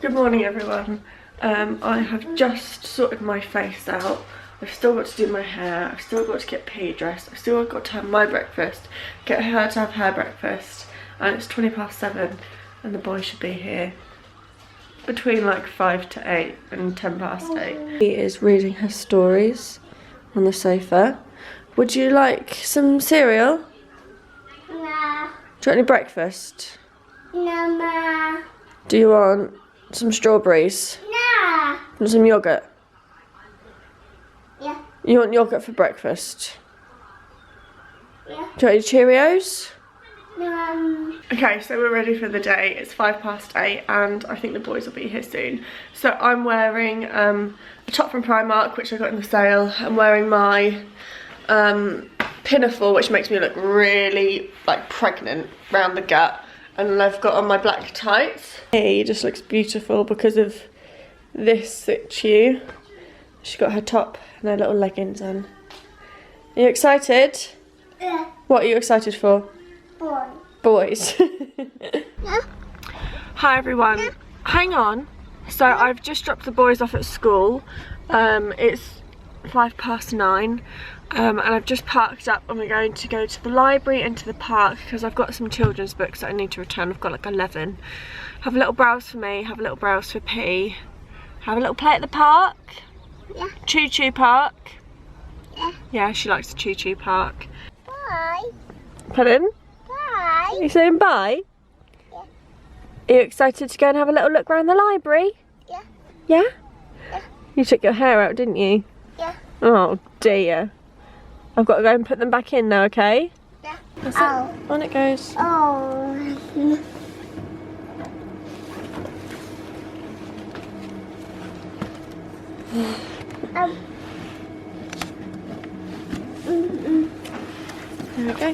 Good morning everyone. I have just sorted my face out. I've still got to do my hair, I've still got to get P dressed, I've still got to have my breakfast, get her to have her breakfast, and it's 7:20 and the boy should be here between like 5 to 8 and 8:10. He is reading her stories on the sofa. Would you like some cereal? No. Do you want any breakfast? No, Ma. Do you want some strawberries? No. Want some yogurt? Yeah. You want yogurt for breakfast? Yeah. Do you want your Cheerios? No. Okay, so we're ready for the day. It's 8:05 and I think the boys will be here soon. So I'm wearing a top from Primark, which I got in the sale. I'm wearing my pinafore, which makes me look really like pregnant round the gut. And I've got on my black tights. He just looks beautiful because of this situ. She's got her top and her little leggings on. Are you excited? Yeah. What are you excited for? Boy. Boys. Yeah. Hi everyone. Yeah. Hang on. So I've just dropped the boys off at school. It's 9:05. And I've just parked up and we're going to go to the library and to the park because I've got some children's books that I need to return. I've got like 11. Have a little browse for me, have a little browse for P. Have a little play at the park. Yeah. Choo Choo Park. Yeah. Yeah, she likes the Choo Choo Park. Bye. Pardon? Bye. Are you saying bye? Yeah. Are you excited to go and have a little look around the library? Yeah. Yeah? Yeah. You took your hair out, didn't you? Yeah. Oh dear. I've got to go and put them back in now, okay? Yeah. That's Oh. it. On it goes. Oh. There we go.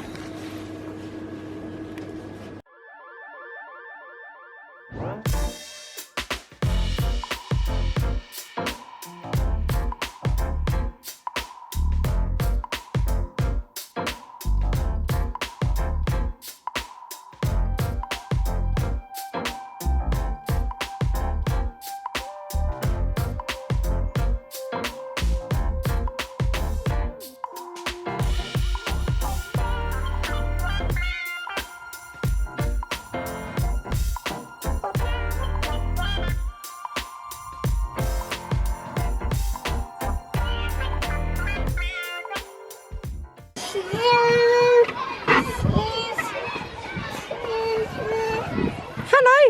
Hello.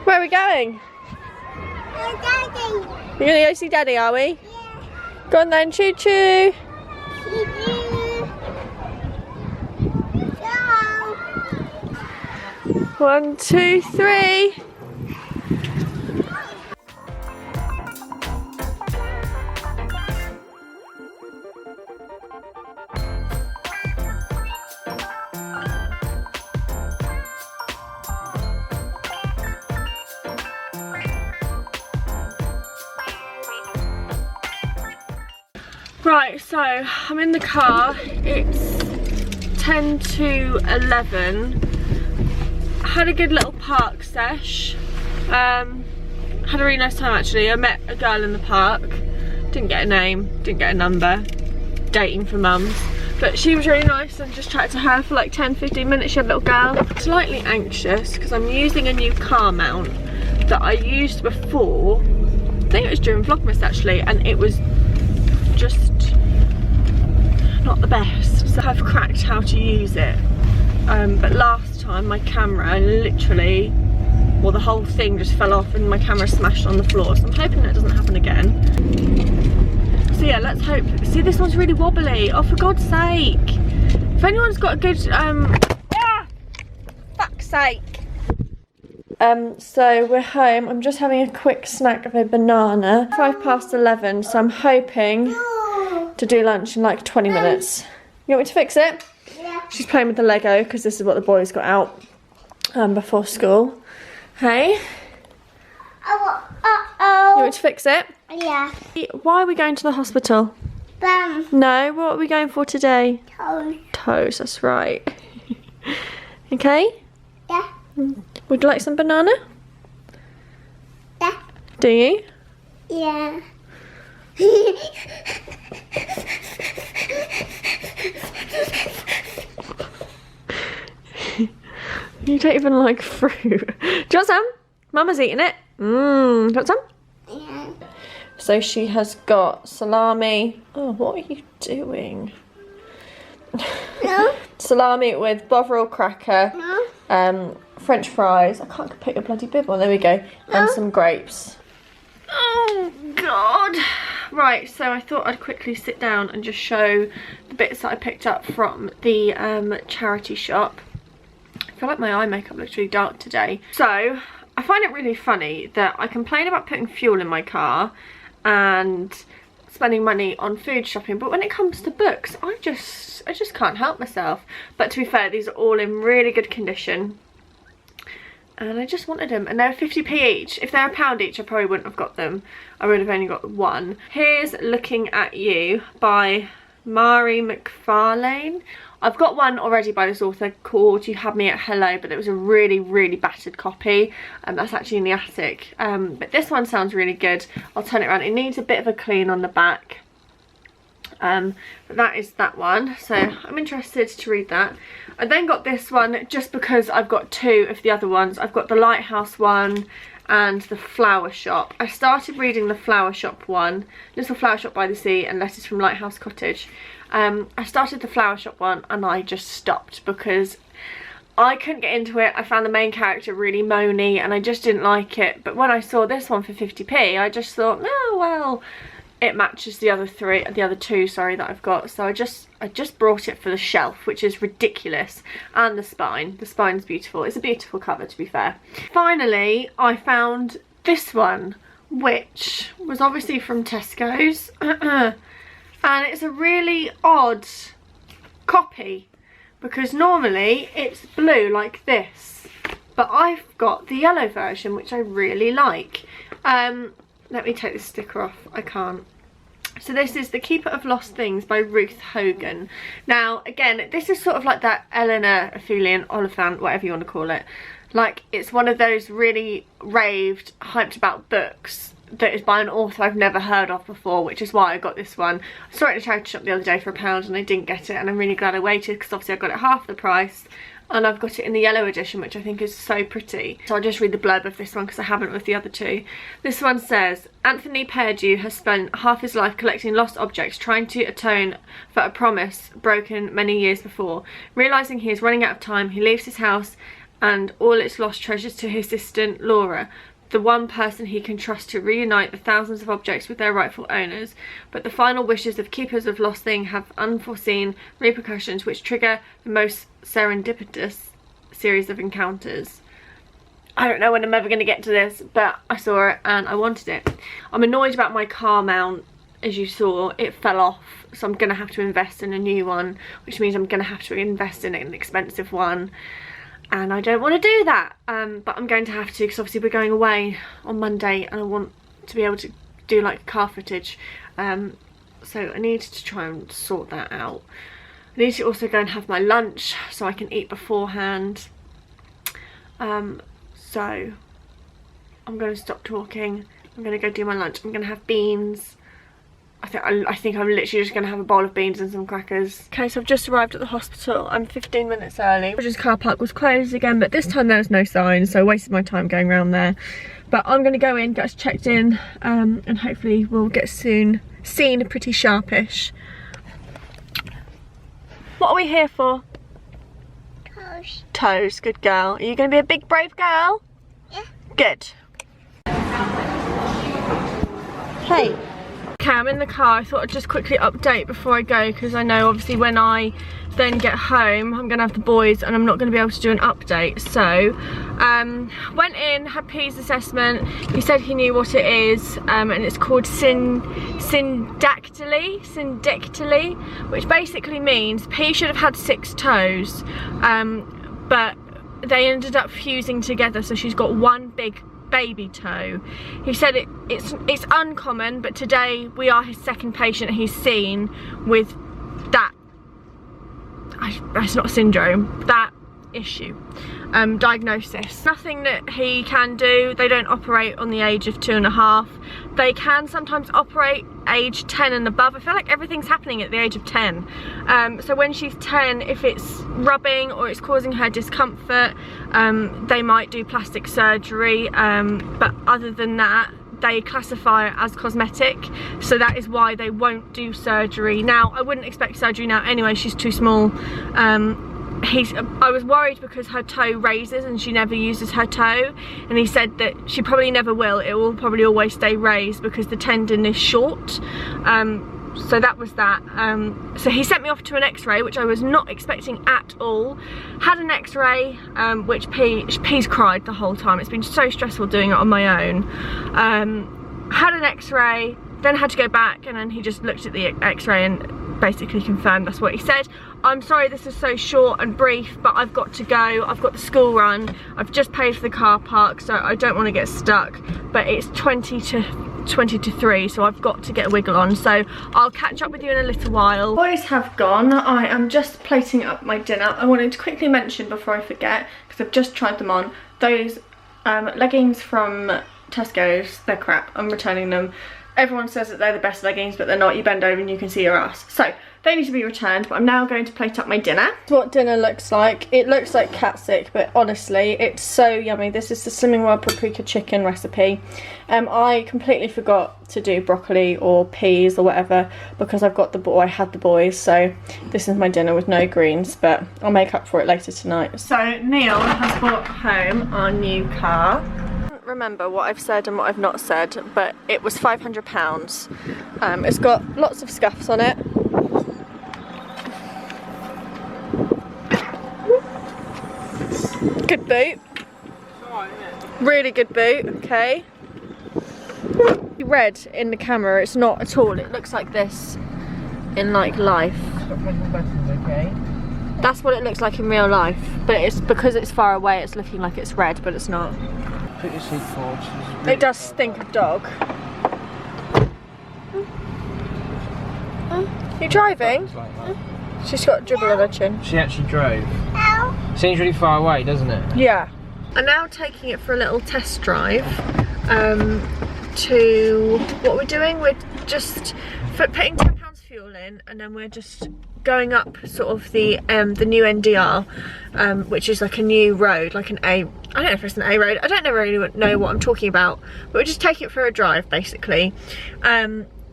Where are we going? We're going to go see Daddy, are we? Yeah. Go on then, choo choo. Go. 1, 2, 3. Right, so I'm in the car. It's 10 to 11. Had a good little park sesh. Had a really nice time actually. I met a girl in the park. Didn't get a name, didn't get a number. Dating for mums. But she was really nice and just chatted to her for like 10-15 minutes. She had a little girl. Slightly anxious because I'm using a new car mount that I used before. I think it was during Vlogmas actually, and it was just not the best. So I've cracked how to use it. But last time my camera literally, well, the whole thing just fell off and my camera smashed on the floor. So I'm hoping that doesn't happen again. So yeah, let's hope. See, this one's really wobbly. Oh, for God's sake. If anyone's got a good, fuck's sake. So we're home. I'm just having a quick snack of a banana. 11:05, so I'm hoping to do lunch in like 20 minutes. You want me to fix it? Yeah. She's playing with the Lego because this is what the boys got out before school. Hey? Oh. You want me to fix it? Yeah. Why are we going to the hospital? No, what are we going for today? Toes. Toes, that's right. Okay? Yeah. Would you like some banana? Yeah. Do you? Yeah. You don't even like fruit. Do you want some? Mama's eating it. Do you want some? Yeah. So she has got salami. Oh, what are you doing? No. Salami with Bovril cracker, No. French fries. I can't put your bloody bib on. There we go. And some grapes. Oh, God. Right, so I thought I'd quickly sit down and just show the bits that I picked up from the charity shop. I feel like my eye makeup looks really dark today. So, I find it really funny that I complain about putting fuel in my car and spending money on food shopping, but when it comes to books, I just can't help myself. But to be fair, these are all in really good condition. And I just wanted them, and they're 50p each. If they're £1 each, I probably wouldn't have got them. I would have only got one. Here's Looking at You by Mari McFarlane. I've got one already by this author called You Had Me at Hello, but it was a really, really battered copy. That's actually in the attic. But this one sounds really good. I'll turn it around. It needs a bit of a clean on the back. But that is that one, so I'm interested to read that. I then got this one just because I've got two of the other ones. I've got the Lighthouse one and the Flower Shop. I started reading the Flower Shop one, Little Flower Shop by the Sea and Letters from Lighthouse Cottage. I started the Flower Shop one and I just stopped because I couldn't get into it. I found the main character really moany and I just didn't like it. But when I saw this one for 50p, I just thought, oh well, it matches the other two that I've got. So I just brought it for the shelf, which is ridiculous. And the spine's beautiful. It's a beautiful cover, to be fair. Finally, I found this one, which was obviously from Tesco's. And it's a really odd copy because normally it's blue like this, but I've got the yellow version, which I really like. Let me take this sticker off. I can't. So this is The Keeper of Lost Things by Ruth Hogan. Now, again, this is sort of like that Eleanor Ophelia Oliphant, whatever you want to call it. Like, it's one of those really raved, hyped about books that is by an author I've never heard of before, which is why I got this one. I saw it in a charity shop the other day for £1 and I didn't get it, and I'm really glad I waited because obviously I got it half the price. And I've got it in the yellow edition, which I think is so pretty. So I'll just read the blurb of this one because I haven't with the other two. This one says, Anthony Perdue has spent half his life collecting lost objects, trying to atone for a promise broken many years before. Realising he is running out of time, he leaves his house and all its lost treasures to his assistant Laura, the one person he can trust to reunite the thousands of objects with their rightful owners. But the final wishes of keepers of lost things have unforeseen repercussions which trigger the most serendipitous series of encounters. I don't know when I'm ever going to get to this, but I saw it and I wanted it. I'm annoyed about my car mount. As you saw, it fell off, so I'm going to have to invest in a new one, which means I'm going to have to invest in an expensive one. And I don't want to do that, but I'm going to have to because obviously we're going away on Monday and I want to be able to do like car footage. So I need to try and sort that out. I need to also go and have my lunch so I can eat beforehand. So I'm going to stop talking. I'm going to go do my lunch. I'm going to have beans. I think I'm literally just going to have a bowl of beans and some crackers. Okay, so I've just arrived at the hospital. I'm 15 minutes early. Roger's car park was closed again, but this time there was no sign, so I wasted my time going around there. But I'm going to go in, get us checked in, and hopefully we'll get seen pretty sharpish. What are we here for? Toes. Toes, good girl. Are you going to be a big brave girl? Yeah. Good. Hey. Okay, I'm in the car. I thought I'd just quickly update before I go because I know obviously when I then get home I'm going to have the boys and I'm not going to be able to do an update. So went in, had P's assessment. He said he knew what it is, and it's called syndactyly, which basically means P should have had 6 toes, but they ended up fusing together, so she's got one big baby toe. He said it's uncommon, but today we are his second patient he's seen with that, it's not a syndrome, that issue, diagnosis. Nothing that he can do. They don't operate on the age of 2.5. They can sometimes operate age 10 and above. I feel like everything's happening at the age of 10. So when she's 10, if it's rubbing or it's causing her discomfort, they might do plastic surgery, but other than that, they classify it as cosmetic, so that is why they won't do surgery. Now, I wouldn't expect surgery now anyway, she's too small. I was worried because her toe raises and she never uses her toe, and he said that she probably never will. It will probably always stay raised because the tendon is short. So that was that. So he sent me off to an x-ray, which I was not expecting at all. Had an x-ray, which P's cried the whole time. It's been so stressful doing it on my own. Had an x-ray, then had to go back, and then he just looked at the x-ray and basically confirmed that's what he said. I'm sorry this is so short and brief, but I've got to go. I've got the school run. I've just paid for the car park, so I don't want to get stuck. But it's 20 to 3, so I've got to get a wiggle on. So I'll catch up with you in a little while. Boys have gone. I am just plating up my dinner. I wanted to quickly mention before I forget, because I've just tried them on, those leggings from Tesco's, they're crap. I'm returning them. Everyone says that they're the best leggings, but they're not. You bend over and you can see your ass. So they need to be returned, but I'm now going to plate up my dinner. This is what dinner looks like. It looks like cat sick, but honestly, it's so yummy. This is the Slimming World paprika chicken recipe. I completely forgot to do broccoli or peas or whatever because I had the boys, so this is my dinner with no greens, but I'll make up for it later tonight. So Neil has brought home our new car. Remember what I've said and what I've not said, but it was £500. It's got lots of scuffs on it. Good boot. Really good boot, okay. Red in the camera, it's not at all. It looks like this in like life. That's what it looks like in real life, but it's because it's far away, it's looking like it's red, but it's not. Put your seat forward. It does stink of dog. You driving? She's got a dribble on her chin. She actually drove. Seems really far away, doesn't it? Yeah. I'm now taking it for a little test drive. To what we're doing, we're just putting £10 fuel in, and then we're just going up sort of the new NDR, which is like a new road, like an A. I don't know if it's an A road. I don't really know what I'm talking about, but we're just taking it for a drive basically,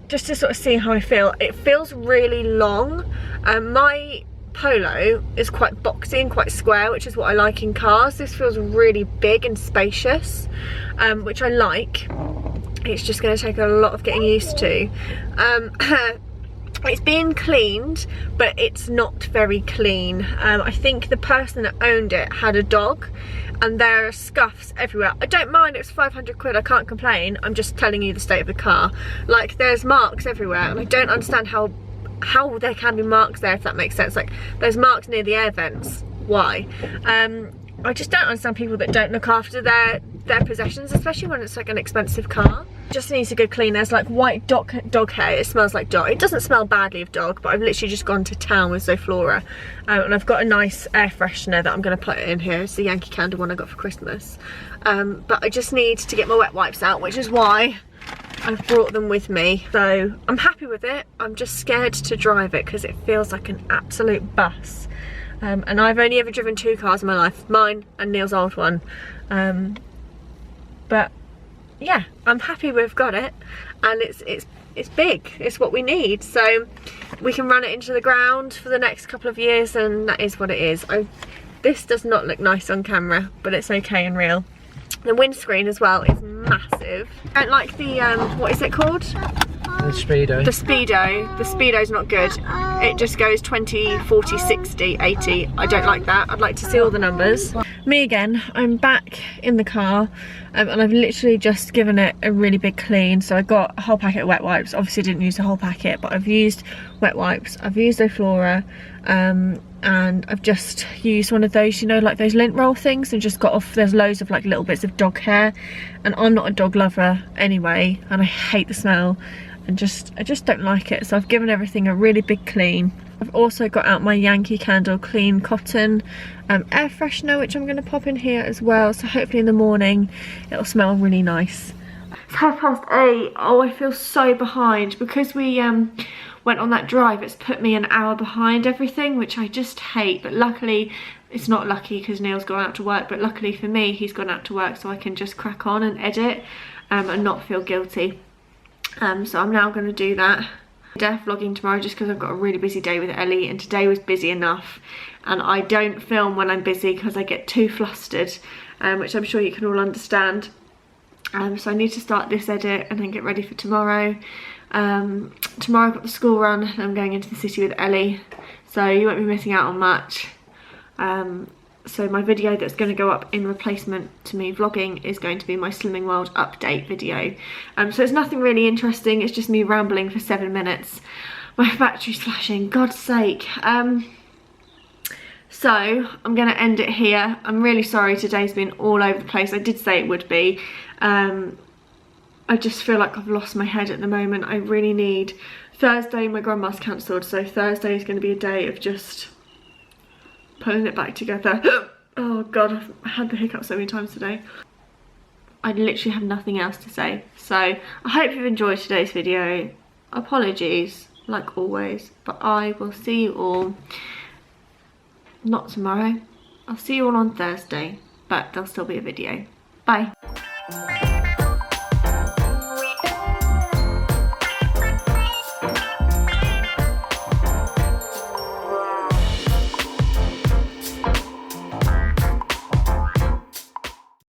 just to sort of see how I feel. It feels really long. My Polo is quite boxy and quite square, which is what I like in cars. This feels really big and spacious, which I like. It's just going to take a lot of getting used to. It's being cleaned, but it's not very clean. I think the person that owned it had a dog, and there are scuffs everywhere. I don't mind, it's 500 quid, I can't complain. I'm just telling you the state of the car. Like, there's marks everywhere, and I don't understand how there can be marks there, if that makes sense. Like, there's marks near the air vents. Why? I just don't understand people that don't look after their possessions, especially when it's like an expensive car. Just needs a good clean. There's like white dog hair. It smells like dog. It doesn't smell badly of dog, but I've literally just gone to town with Zoflora, and I've got a nice air freshener that I'm going to put in here. It's the Yankee Candle one I got for Christmas. But I just need to get my wet wipes out, which is why I've brought them with me. So I'm happy with it. I'm just scared to drive it because it feels like an absolute bus. And I've only ever driven 2 cars in my life, mine and Neil's old one. But yeah, I'm happy we've got it, and it's big. It's what we need, so we can run it into the ground for the next couple of years, and that is what it is. This does not look nice on camera, but it's okay in real. The windscreen as well is massive. I don't like the what is it called? The Speedo. The Speedo. The Speedo's not good. It just goes 20, 40, 60, 80. I don't like that. I'd like to see all the numbers. Me again. I'm back in the car, and I've literally just given it a really big clean. So I got a whole packet of wet wipes. Obviously didn't use the whole packet, but I've used wet wipes. I've used Zoflora. and I've just used one of those, you know, like those lint roll things, and just got off, there's loads of like little bits of dog hair, and I'm not a dog lover anyway, and I hate the smell, and I just don't like it. So I've given everything a really big clean. I've also got out my Yankee Candle Clean Cotton air freshener, which I'm going to pop in here as well, so hopefully in the morning it'll smell really nice. It's 8:30. Oh, I feel so behind because we went on that drive. It's put me an hour behind everything, which I just hate, but luckily, it's not lucky because Neil's gone out to work, but luckily for me, he's gone out to work, so I can just crack on and edit and not feel guilty. So I'm now going to do that. Vlogging tomorrow just because I've got a really busy day with Ellie, and today was busy enough, and I don't film when I'm busy because I get too flustered, which I'm sure you can all understand. So I need to start this edit and then get ready for tomorrow. Tomorrow I've got the school run and I'm going into the city with Ellie, so you won't be missing out on much. So my video that's going to go up in replacement to me vlogging is going to be my Slimming World update video. So it's nothing really interesting, it's just me rambling for 7 minutes. My battery's flashing, God's sake. So I'm going to end it here. I'm really sorry today's been all over the place. I did say it would be. I just feel like I've lost my head at the moment. I really need... Thursday my grandma's cancelled, so Thursday is going to be a day of just pulling it back together. Oh god, I've had the hiccup so many times today. I literally have nothing else to say. So I hope you've enjoyed today's video. Apologies, like always, but I will see you all, not tomorrow, I'll see you all on Thursday, but there'll still be a video. Bye.